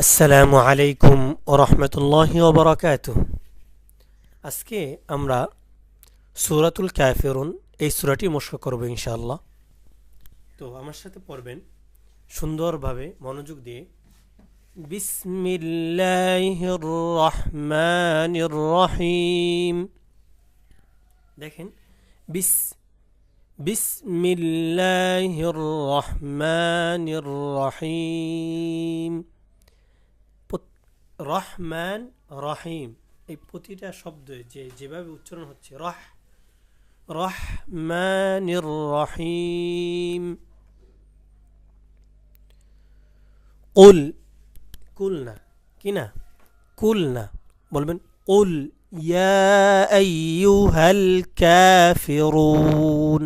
আসসালামু আলাইকুম ওয়া রাহমাতুল্লাহি ওয়া বারাকাতুহু। আজকে আমরা সূরাতুল কাফিরুন এই সূরাটি মশক করব ইনশাআল্লাহ। তো আমার সাথে পড়বেন সুন্দরভাবে মনোযোগ দিয়ে। বিসমিল্লাহির রহমানির রহিম। দেখেন বিসমিল্লাহির রহমানির রহিম। রহমান রহিম এই প্রতিটা শব্দ যেভাবে উচ্চারণ হচ্ছে রহমানির রহিম। কুল কুল না কি না কুল না বলবেন কুল ইয়া আইয়ুহাল কাফিরুন।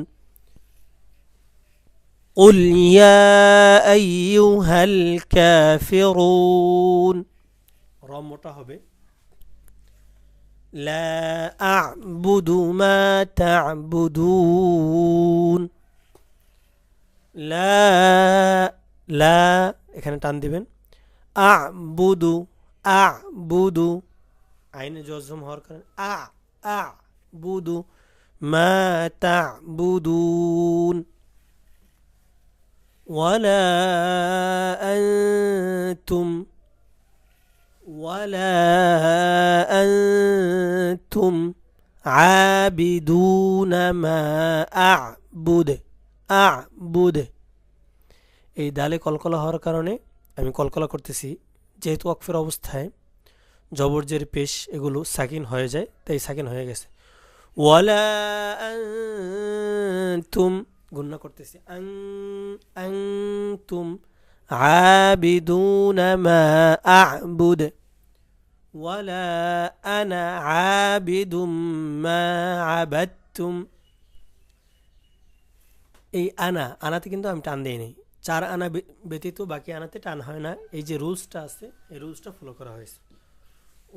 قل يا أيها الكافرون র মোটা হবে। লা আ'বুদু মা তা'বুদুন। লা লা এখানে টান দিবেন। আ'বুদু আ'বুদু আইনে জজম হওয়ার কারণে আ'বুদু মা তা'বুদুন। ওয়ালা আনতুম ولا أنتم عابدون ما أعبد এই দালে কলকলা হওয়ার কারণে আমি কলকলা করতেছি, যেহেতু ওয়াকফের অবস্থায় জবরজের পেশ এগুলো সাকিন হয়ে যায়, তাই সাকিন হয়ে গেছে। ওয়ালা আনতুম গুণনা করতেছি আনতুম عابدون ما أعبد ولا أنا عابد ما عبدتم। এই আনাতে কিন্তু আমি টান দিই নাই, 4 আনা ব্যতীত বাকি আনাতে টান হয় না। এই যে রুলসটা আছে এই রুলসটা ফলো করা হয়েছে।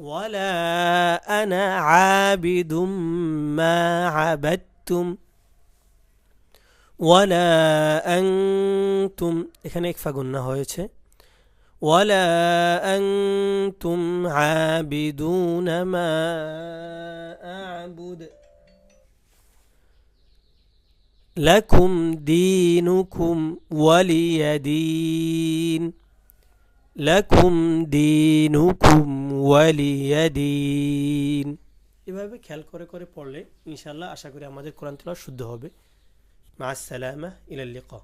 ওয়ালা আনা আবিদুম মা আবাদতুম ওয়ালা আনতুম এখানে ইকফা গুন্না হয়েছে। ওয়ালা আনতুম আবিদুনা মা আ'বুদ লাকুম দীনুকুম ওয়ালিয়া দীন। লাকুম দীনুকুম ওয়ালিয়া দীন। এভাবে খেয়াল করে করে পড়লে ইনশাআল্লাহ আশা করি আমাদের কোরআন তেলাওয়াত শুদ্ধ হবে। مع السلامة إلى اللقاء.